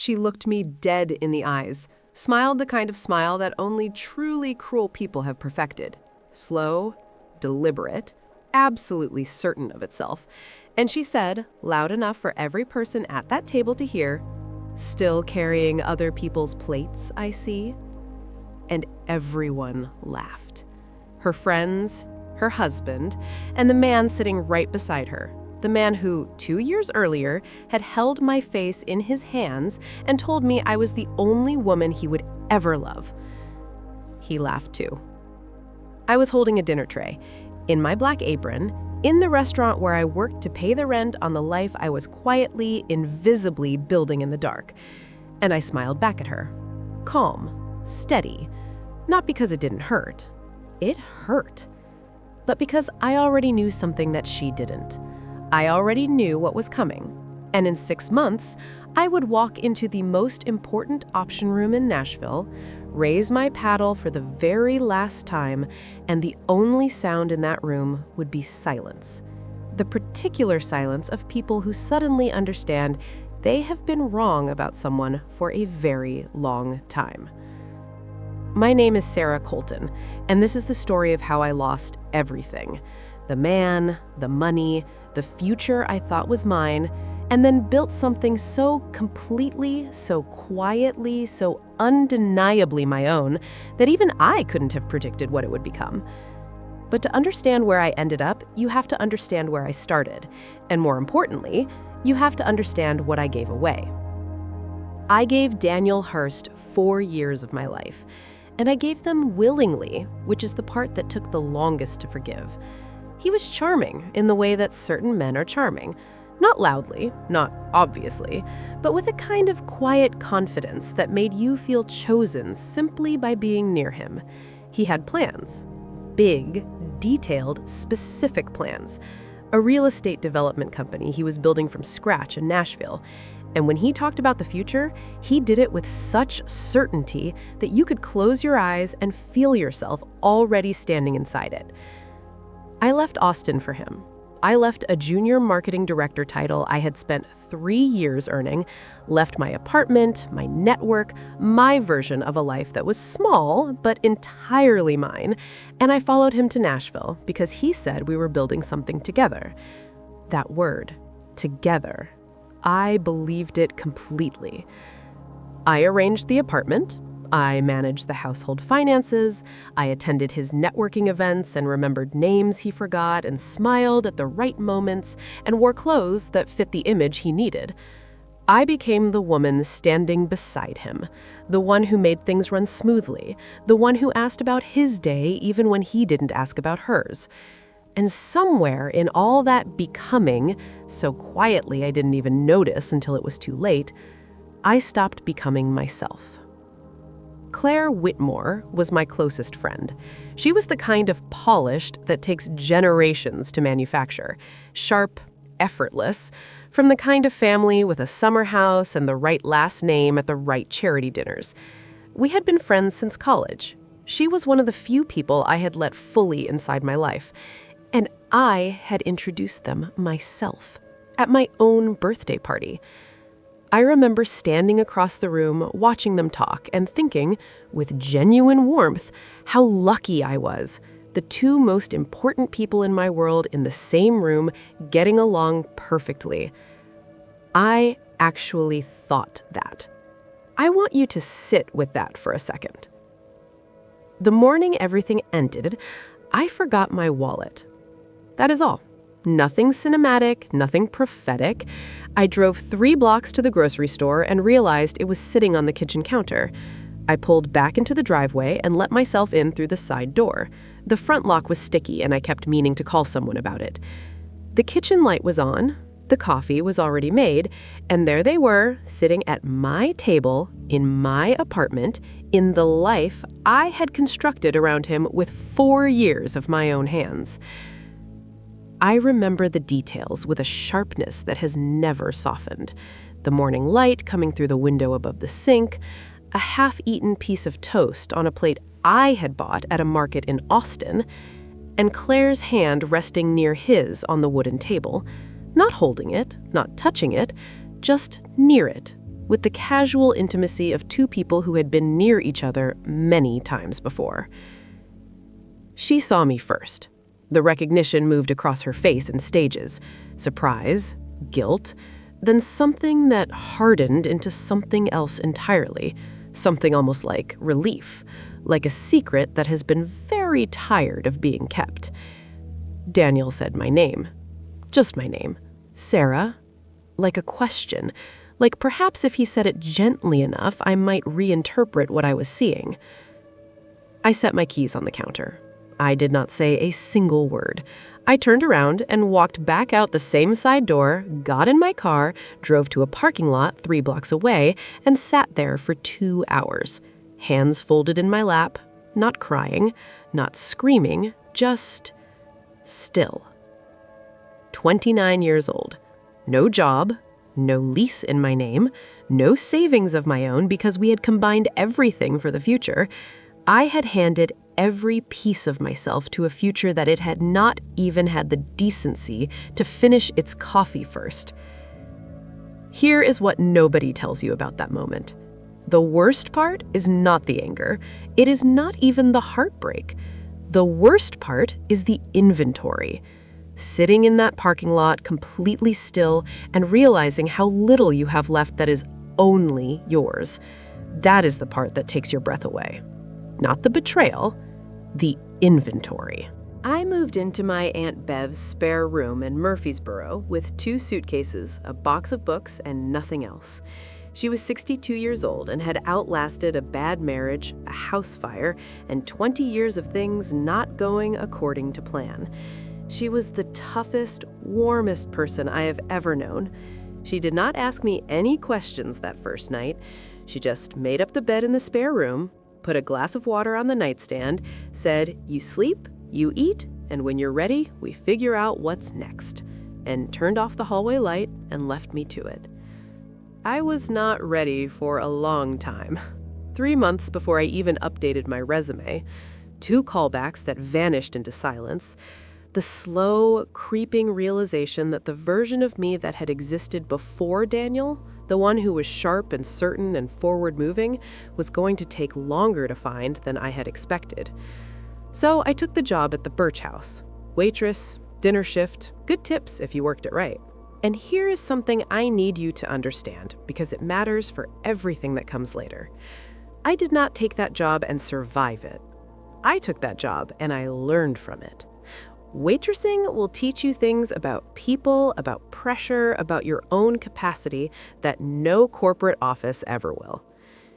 She looked me dead in the eyes, smiled the kind of smile that only truly cruel people have perfected. Slow, deliberate, absolutely certain of itself. And she said, loud enough for every person at that table to hear, "Still carrying other people's plates, I see." And everyone laughed. Her friends, her husband, and the man sitting right beside her. The man who, 2 years earlier, had held my face in his hands and told me I was the only woman he would ever love. He laughed too. I was holding a dinner tray, in my black apron, in the restaurant where I worked to pay the rent on the life I was quietly, invisibly building in the dark. And I smiled back at her. Calm, steady. Not because it didn't hurt. It hurt. But because I already knew something that she didn't. I already knew what was coming. And in 6 months, I would walk into the most important option room in Nashville, raise my paddle for the very last time, and the only sound in that room would be silence. The particular silence of people who suddenly understand they have been wrong about someone for a very long time. My name is Sarah Colton, and this is the story of how I lost everything. The man, the money, the future I thought was mine, and then built something so completely, so quietly, so undeniably my own that even I couldn't have predicted what it would become. But to understand where I ended up, you have to understand where I started. And more importantly, you have to understand what I gave away. I gave Daniel Hurst 4 years of my life, and I gave them willingly, which is the part that took the longest to forgive. He was charming in the way that certain men are charming. Not loudly, not obviously, but with a kind of quiet confidence that made you feel chosen simply by being near him. He had plans. Big, detailed, specific plans. A real estate development company he was building from scratch in Nashville. And when he talked about the future, he did it with such certainty that you could close your eyes and feel yourself already standing inside it. I left Austin for him. I left a junior marketing director title I had spent 3 years earning, left my apartment, my network, my version of a life that was small but entirely mine, and I followed him to Nashville because he said we were building something together. That word, together. I believed it completely. I arranged the apartment. I managed the household finances, I attended his networking events and remembered names he forgot and smiled at the right moments and wore clothes that fit the image he needed. I became the woman standing beside him, the one who made things run smoothly, the one who asked about his day even when he didn't ask about hers. And somewhere in all that becoming, so quietly I didn't even notice until it was too late, I stopped becoming myself. Claire Whitmore was my closest friend. She was the kind of polished that takes generations to manufacture, sharp, effortless, from the kind of family with a summer house and the right last name at the right charity dinners. We had been friends since college. She was one of the few people I had let fully inside my life, and I had introduced them myself at my own birthday party. I remember standing across the room, watching them talk, and thinking, with genuine warmth, how lucky I was. The 2 most important people in my world in the same room, getting along perfectly. I actually thought that. I want you to sit with that for a second. The morning everything ended, I forgot my wallet. That is all. Nothing cinematic, nothing prophetic. I drove 3 blocks to the grocery store and realized it was sitting on the kitchen counter. I pulled back into the driveway and let myself in through the side door. The front lock was sticky and I kept meaning to call someone about it. The kitchen light was on, the coffee was already made, and there they were, sitting at my table, in my apartment, in the life I had constructed around him with 4 years of my own hands. I remember the details with a sharpness that has never softened. The morning light coming through the window above the sink, a half-eaten piece of toast on a plate I had bought at a market in Austin, and Claire's hand resting near his on the wooden table, not holding it, not touching it, just near it, with the casual intimacy of two people who had been near each other many times before. She saw me first. The recognition moved across her face in stages: surprise, guilt, then something that hardened into something else entirely, something almost like relief, like a secret that has been very tired of being kept. Daniel said my name. Just my name. Sarah. Like a question. Like perhaps if he said it gently enough, I might reinterpret what I was seeing. I set my keys on the counter. I did not say a single word. I turned around and walked back out the same side door, got in my car, drove to a parking lot 3 blocks away, and sat there for 2 hours. Hands folded in my lap, not crying, not screaming, just still. 29 years old. No job, no lease in my name, no savings of my own because we had combined everything for the future. I had handed every piece of myself to a future that it had not even had the decency to finish its coffee first. Here is what nobody tells you about that moment. The worst part is not the anger. It is not even the heartbreak. The worst part is the inventory. Sitting in that parking lot completely still and realizing how little you have left that is only yours. That is the part that takes your breath away. Not the betrayal, the inventory. I moved into my Aunt Bev's spare room in Murfreesboro with 2 suitcases, a box of books, and nothing else. She was 62 years old and had outlasted a bad marriage, a house fire, and 20 years of things not going according to plan. She was the toughest, warmest person I have ever known. She did not ask me any questions that first night. She just made up the bed in the spare room, put a glass of water on the nightstand, said, "You sleep, you eat, and when you're ready, we figure out what's next," and turned off the hallway light and left me to it. I was not ready for a long time. 3 months before I even updated my resume. 2 callbacks that vanished into silence. The slow, creeping realization that the version of me that had existed before Daniel, the one who was sharp and certain and forward-moving, was going to take longer to find than I had expected. So I took the job at the Birch House. Waitress, dinner shift, good tips if you worked it right. And here is something I need you to understand, because it matters for everything that comes later. I did not take that job and survive it. I took that job and I learned from it. Waitressing will teach you things about people, about pressure, about your own capacity that no corporate office ever will.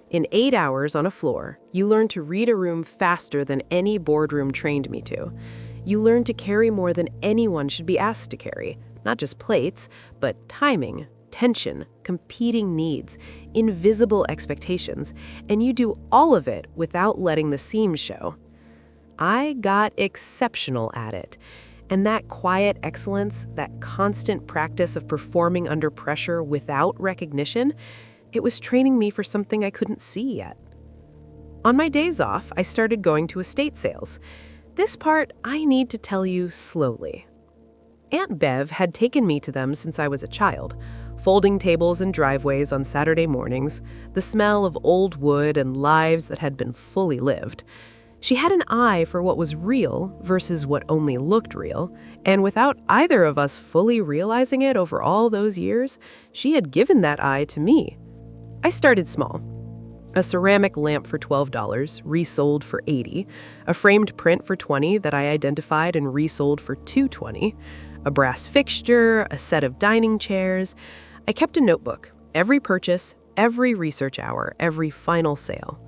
In 8 hours on a floor, you learn to read a room faster than any boardroom trained me to. You learn to carry more than anyone should be asked to carry, not just plates, but timing, tension, competing needs, invisible expectations, and you do all of it without letting the seams show. I got exceptional at it. And that quiet excellence, that constant practice of performing under pressure without recognition, it was training me for something I couldn't see yet. On my days off, I started going to estate sales. This part I need to tell you slowly. Aunt Bev had taken me to them since I was a child. Folding tables and driveways on Saturday mornings, the smell of old wood and lives that had been fully lived. She had an eye for what was real versus what only looked real, and without either of us fully realizing it over all those years, she had given that eye to me. I started small. A ceramic lamp for $12, resold for $80, a framed print for $20 that I identified and resold for $220, a brass fixture, a set of dining chairs. I kept a notebook, every purchase, every research hour, every final sale.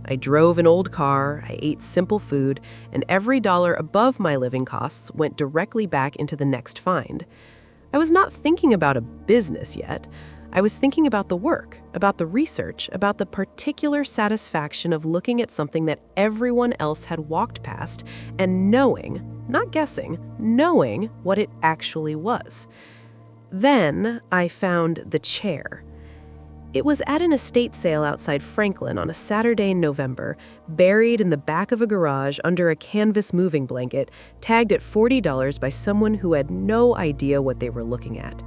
I drove an old car, I ate simple food, and every dollar above my living costs went directly back into the next find. I was not thinking about a business yet. I was thinking about the work, about the research, about the particular satisfaction of looking at something that everyone else had walked past and knowing, not guessing, knowing what it actually was. Then I found the chair. It was at an estate sale outside Franklin on a Saturday in November, buried in the back of a garage under a canvas moving blanket, tagged at $40 by someone who had no idea what they were looking at.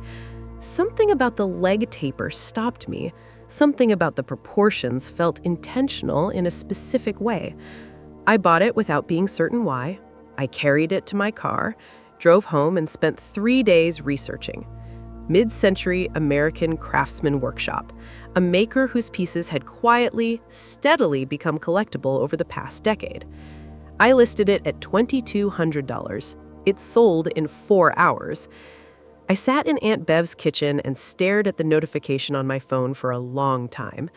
Something about the leg taper stopped me, Something about the proportions felt intentional in a specific way. I bought it without being certain why. I carried it to my car, drove home, and spent 3 days researching. Mid-century American craftsman workshop, a maker whose pieces had quietly, steadily become collectible over the past decade. I listed it at $2,200. It sold in 4 hours. I sat in Aunt Bev's kitchen and stared at the notification on my phone for a long time,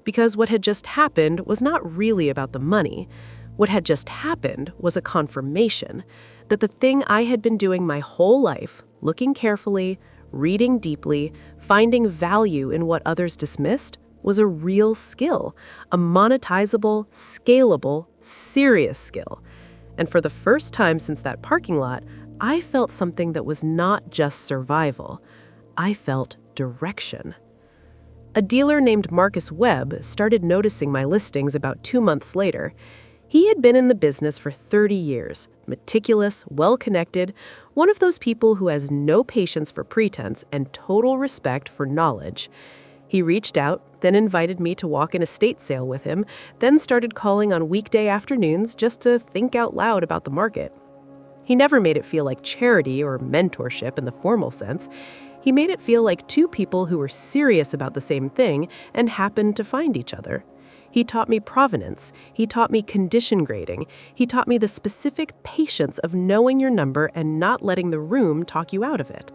because what had just happened was not really about the money. What had just happened was a confirmation that the thing I had been doing my whole life, looking carefully, reading deeply, finding value in what others dismissed, was a real skill, a monetizable, scalable, serious skill. And for the first time since that parking lot, I felt something that was not just survival. I felt direction. A dealer named Marcus Webb started noticing my listings about 2 months later. He had been in the business for 30 years, meticulous, well-connected, one of those people who has no patience for pretense and total respect for knowledge. He reached out, then invited me to walk an estate sale with him, then started calling on weekday afternoons just to think out loud about the market. He never made it feel like charity or mentorship in the formal sense. He made it feel like two people who were serious about the same thing and happened to find each other. He taught me provenance. He taught me condition grading. He taught me the specific patience of knowing your number and not letting the room talk you out of it.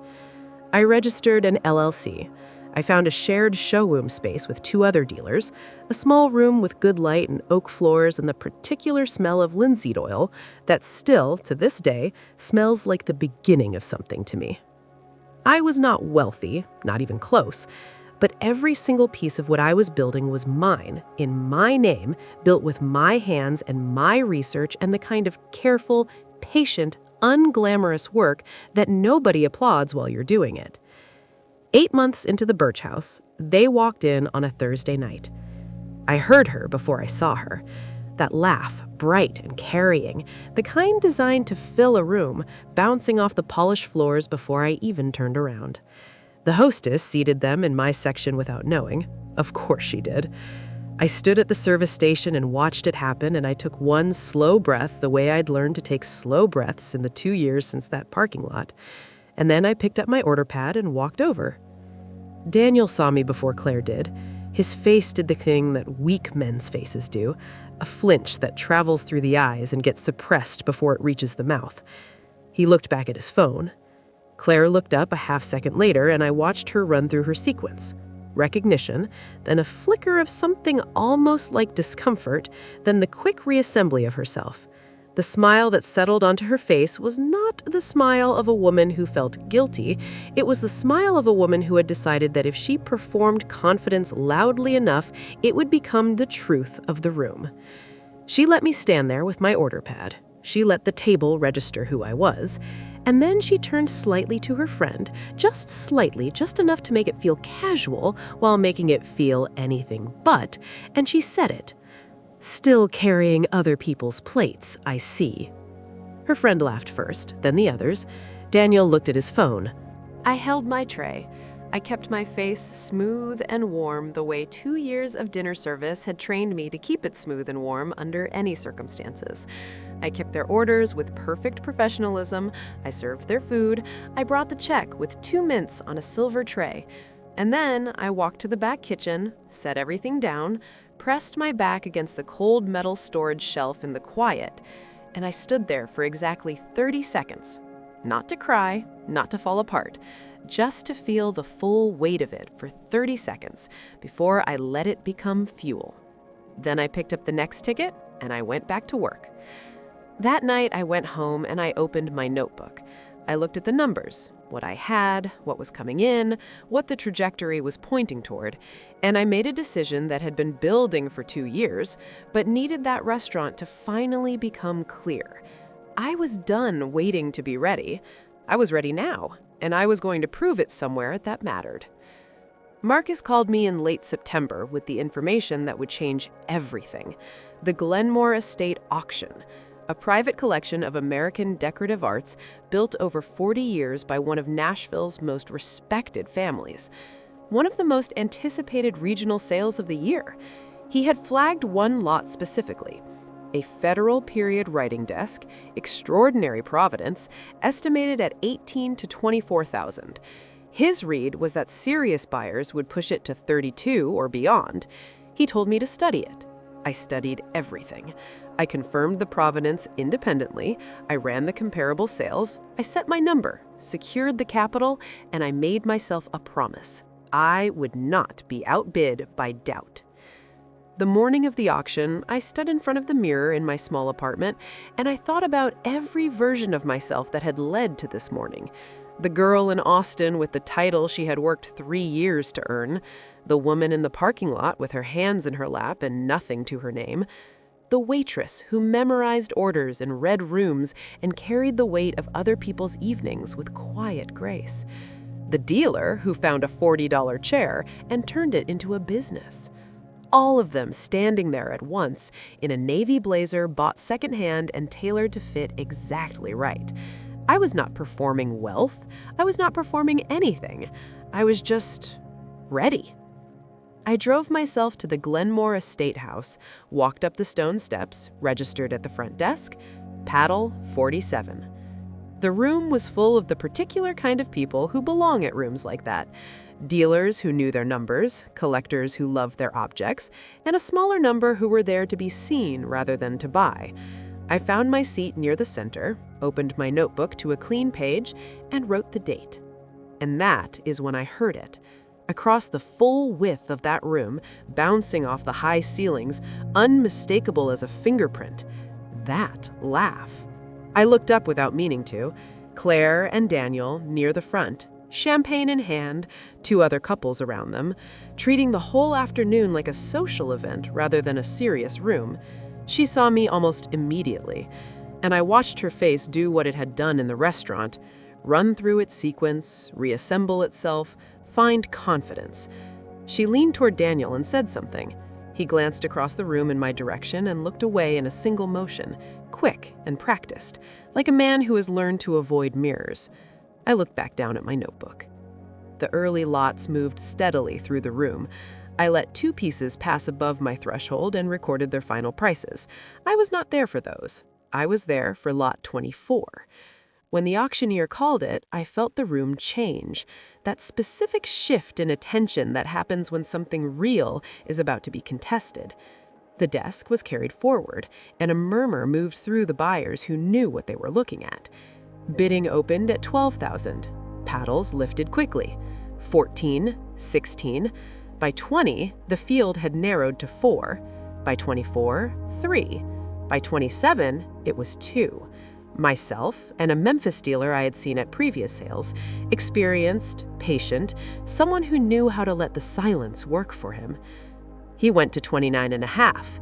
I registered an LLC. I found a shared showroom space with 2 other dealers, a small room with good light and oak floors and the particular smell of linseed oil that still, to this day, smells like the beginning of something to me. I was not wealthy, not even close, but every single piece of what I was building was mine, in my name, built with my hands and my research and the kind of careful, patient, unglamorous work that nobody applauds while you're doing it. 8 months into the Birch House, they walked in on a Thursday night. I heard her before I saw her. That laugh, bright and carrying, the kind designed to fill a room, bouncing off the polished floors before I even turned around. The hostess seated them in my section without knowing. Of course she did. I stood at the service station and watched it happen, and I took one slow breath the way I'd learned to take slow breaths in the 2 years since that parking lot. And then I picked up my order pad and walked over. Daniel saw me before Claire did. His face did the thing that weak men's faces do, a flinch that travels through the eyes and gets suppressed before it reaches the mouth. He looked back at his phone. Claire looked up a half-second later, and I watched her run through her sequence. Recognition, then a flicker of something almost like discomfort, then the quick reassembly of herself. The smile that settled onto her face was not the smile of a woman who felt guilty. It was the smile of a woman who had decided that if she performed confidence loudly enough, it would become the truth of the room. She let me stand there with my order pad. She let the table register who I was. And then she turned slightly to her friend, just slightly, just enough to make it feel casual while making it feel anything but, and she said it. "Still carrying other people's plates, I see." Her friend laughed first, then the others. Daniel looked at his phone. I held my tray. I kept my face smooth and warm the way 2 years of dinner service had trained me to keep it smooth and warm under any circumstances. I kept their orders with perfect professionalism. I served their food. I brought the check with 2 mints on a silver tray. And then I walked to the back kitchen, set everything down, pressed my back against the cold metal storage shelf in the quiet, and I stood there for exactly 30 seconds. Not to cry, not to fall apart, just to feel the full weight of it for 30 seconds before I let it become fuel. Then I picked up the next ticket and I went back to work. That night I went home and I opened my notebook. I looked at the numbers, what I had, what was coming in, what the trajectory was pointing toward, and I made a decision that had been building for 2 years, but needed that restaurant to finally become clear. I was done waiting to be ready. I was ready now, and I was going to prove it somewhere that mattered. Marcus called me in late September with the information that would change everything. The Glenmore Estate Auction, a private collection of American decorative arts built over 40 years by one of Nashville's most respected families. one of the most anticipated regional sales of the year. He had flagged one lot specifically. A federal period writing desk, extraordinary providence, estimated at $18,000 to $24,000. His read was that serious buyers would push it to $32,000 or beyond. He told me to study it. I studied everything. I confirmed the provenance independently, I ran the comparable sales, I set my number, secured the capital, and I made myself a promise. I would not be outbid by doubt. The morning of the auction, I stood in front of the mirror in my small apartment, and I thought about every version of myself that had led to this morning. The girl in Austin with the title she had worked 3 years to earn, the woman in the parking lot with her hands in her lap and nothing to her name, the waitress who memorized orders and read rooms and carried the weight of other people's evenings with quiet grace, the dealer who found a $40 chair and turned it into a business. All of them standing there at once in a navy blazer bought secondhand and tailored to fit exactly right. I was not performing wealth. I was not performing anything. I was just ready. I drove myself to the Glenmore Estate House, walked up the stone steps, registered at the front desk, paddle 47. The room was full of the particular kind of people who belong at rooms like that. Dealers who knew their numbers, collectors who loved their objects, and a smaller number who were there to be seen rather than to buy. I found my seat near the center, opened my notebook to a clean page, and wrote the date. And that is when I heard it. Across the full width of that room, bouncing off the high ceilings, unmistakable as a fingerprint, that laugh. I looked up without meaning to. Claire and Daniel near the front, champagne in hand, 2 other couples around them, treating the whole afternoon like a social event rather than a serious room. She saw me almost immediately, and I watched her face do what it had done in the restaurant, run through its sequence, reassemble itself, find confidence. She leaned toward Daniel and said something. He glanced across the room in my direction and looked away in a single motion, quick and practiced, like a man who has learned to avoid mirrors. I looked back down at my notebook. The early lots moved steadily through the room. I let 2 pieces pass above my threshold and recorded their final prices. I was not there for those. I was there for lot 24. When the auctioneer called it, I felt the room change, that specific shift in attention that happens when something real is about to be contested. The desk was carried forward, and a murmur moved through the buyers who knew what they were looking at. Bidding opened at $12,000. Paddles lifted quickly. 14, 16. By 20, the field had narrowed to 4. By 24, 3. By 27, it was 2. Myself and a Memphis dealer I had seen at previous sales, experienced, patient, someone who knew how to let the silence work for him. He went to 29.5.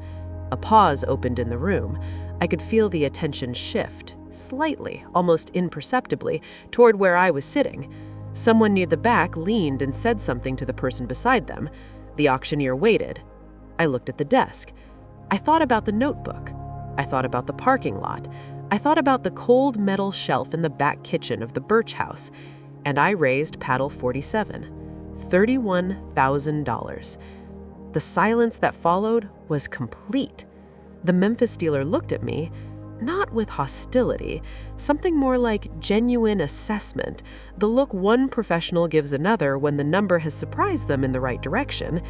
A pause opened in the room. I could feel the attention shift, slightly, almost imperceptibly, toward where I was sitting. Someone near the back leaned and said something to the person beside them. The auctioneer waited. I looked at the desk. I thought about the notebook. I thought about the parking lot. I thought about the cold metal shelf in the back kitchen of the Birch House, and I raised paddle 47, $31,000. The silence that followed was complete. The Memphis dealer looked at me, not with hostility, something more like genuine assessment, the look one professional gives another when the number has surprised them in the right direction,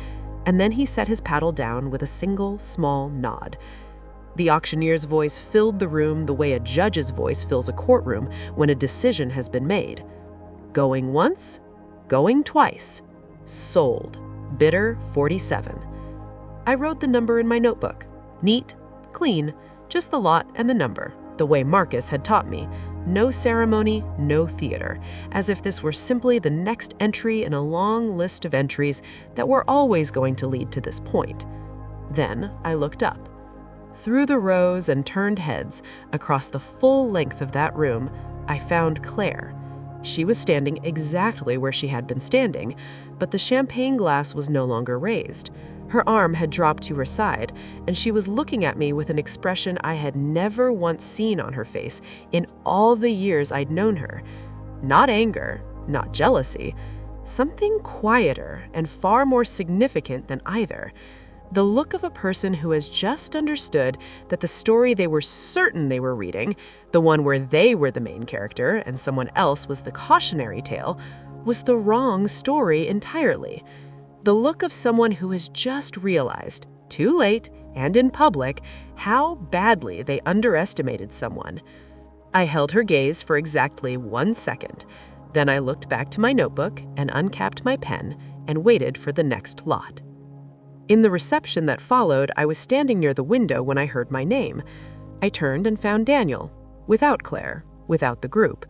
and then he set his paddle down with a single small nod. The auctioneer's voice filled the room the way a judge's voice fills a courtroom when a decision has been made. Going once, going twice, sold, bidder 47. I wrote the number in my notebook. Neat, clean, just the lot and the number, the way Marcus had taught me. No ceremony, no theater, as if this were simply the next entry in a long list of entries that were always going to lead to this point. Then I looked up. Through the rows and turned heads, across the full length of that room, I found Claire. She was standing exactly where she had been standing, but the champagne glass was no longer raised. Her arm had dropped to her side, and she was looking at me with an expression I had never once seen on her face in all the years I'd known her. Not anger, not jealousy, something quieter and far more significant than either. The look of a person who has just understood that the story they were certain they were reading, the one where they were the main character and someone else was the cautionary tale, was the wrong story entirely. The look of someone who has just realized, too late and in public, how badly they underestimated someone. I held her gaze for exactly 1 second. Then I looked back to my notebook and uncapped my pen and waited for the next lot. In the reception that followed, I was standing near the window when I heard my name. I turned and found Daniel, without Claire, without the group.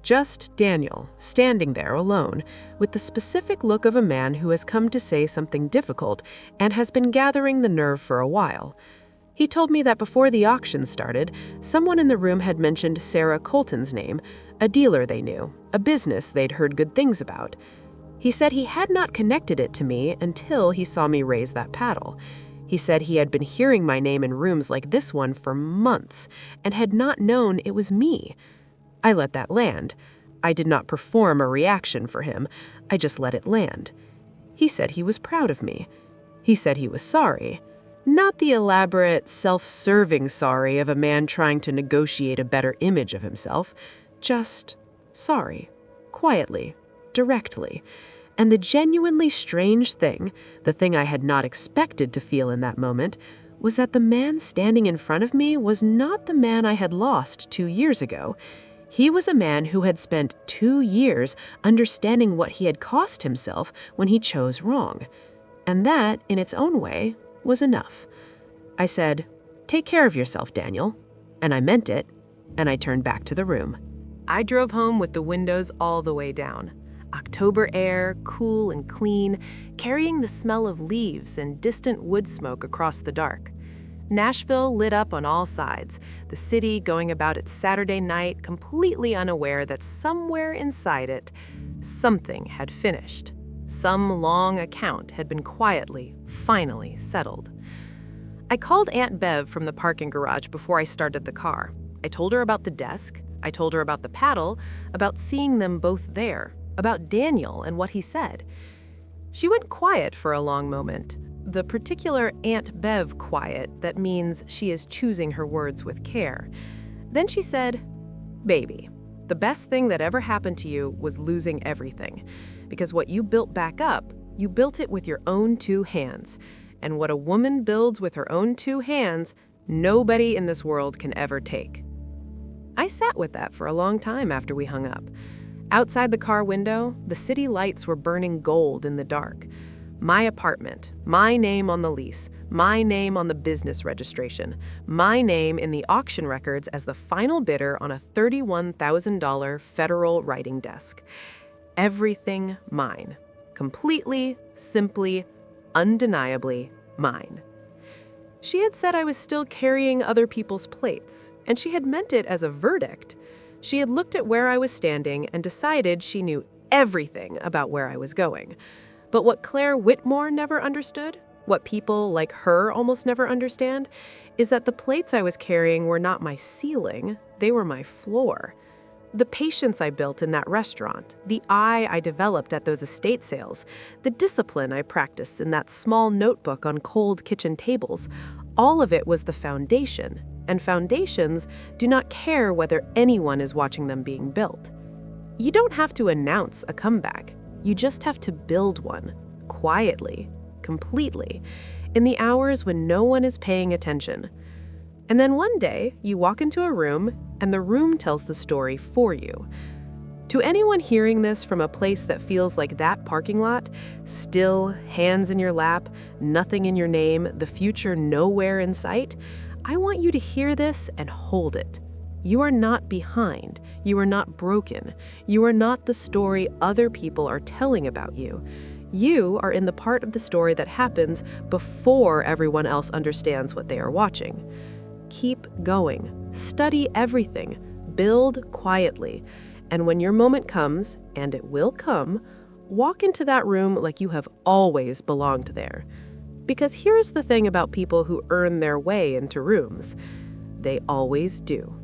Just Daniel, standing there alone, with the specific look of a man who has come to say something difficult and has been gathering the nerve for a while. He told me that before the auction started, someone in the room had mentioned Sarah Colton's name, a dealer they knew, a business they'd heard good things about. He said he had not connected it to me until he saw me raise that paddle. He said he had been hearing my name in rooms like this one for months and had not known it was me. I let that land. I did not perform a reaction for him. I just let it land. He said he was proud of me. He said he was sorry. Not the elaborate, self-serving sorry of a man trying to negotiate a better image of himself. Just sorry. Quietly. Directly. And the genuinely strange thing, the thing I had not expected to feel in that moment, was that the man standing in front of me was not the man I had lost 2 years ago. He was a man who had spent 2 years understanding what he had cost himself when he chose wrong. And that, in its own way, was enough. I said, "Take care of yourself, Daniel." And I meant it, and I turned back to the room. I drove home with the windows all the way down. October air, cool and clean, carrying the smell of leaves and distant wood smoke across the dark. Nashville lit up on all sides, the city going about its Saturday night completely unaware that somewhere inside it, something had finished. Some long account had been quietly, finally settled. I called Aunt Bev from the parking garage before I started the car. I told her about the desk. I told her about the paddle, about seeing them both there, about Daniel and what he said. She went quiet for a long moment. The particular Aunt Bev quiet that means she is choosing her words with care. Then she said, "Baby, the best thing that ever happened to you was losing everything. Because what you built back up, you built it with your own 2 hands. And what a woman builds with her own 2 hands, nobody in this world can ever take." I sat with that for a long time after we hung up. Outside the car window, the city lights were burning gold in the dark. My apartment, my name on the lease, my name on the business registration, my name in the auction records as the final bidder on a $31,000 federal writing desk. Everything mine. Completely, simply, undeniably mine. She had said I was still carrying other people's plates, and she had meant it as a verdict. She had looked at where I was standing and decided she knew everything about where I was going. But what Claire Whitmore never understood, what people like her almost never understand, is that the plates I was carrying were not my ceiling, they were my floor. The patience I built in that restaurant, the eye I developed at those estate sales, the discipline I practiced in that small notebook on cold kitchen tables, all of it was the foundation, and foundations do not care whether anyone is watching them being built. You don't have to announce a comeback. You just have to build one, quietly, completely, in the hours when no one is paying attention. And then one day, you walk into a room, and the room tells the story for you. To anyone hearing this from a place that feels like that parking lot, still, hands in your lap, nothing in your name, the future nowhere in sight, I want you to hear this and hold it. You are not behind. You are not broken. You are not the story other people are telling about you. You are in the part of the story that happens before everyone else understands what they are watching. Keep going. Study everything. Build quietly. And when your moment comes, and it will come, walk into that room like you have always belonged there. Because here's the thing about people who earn their way into rooms. They always do.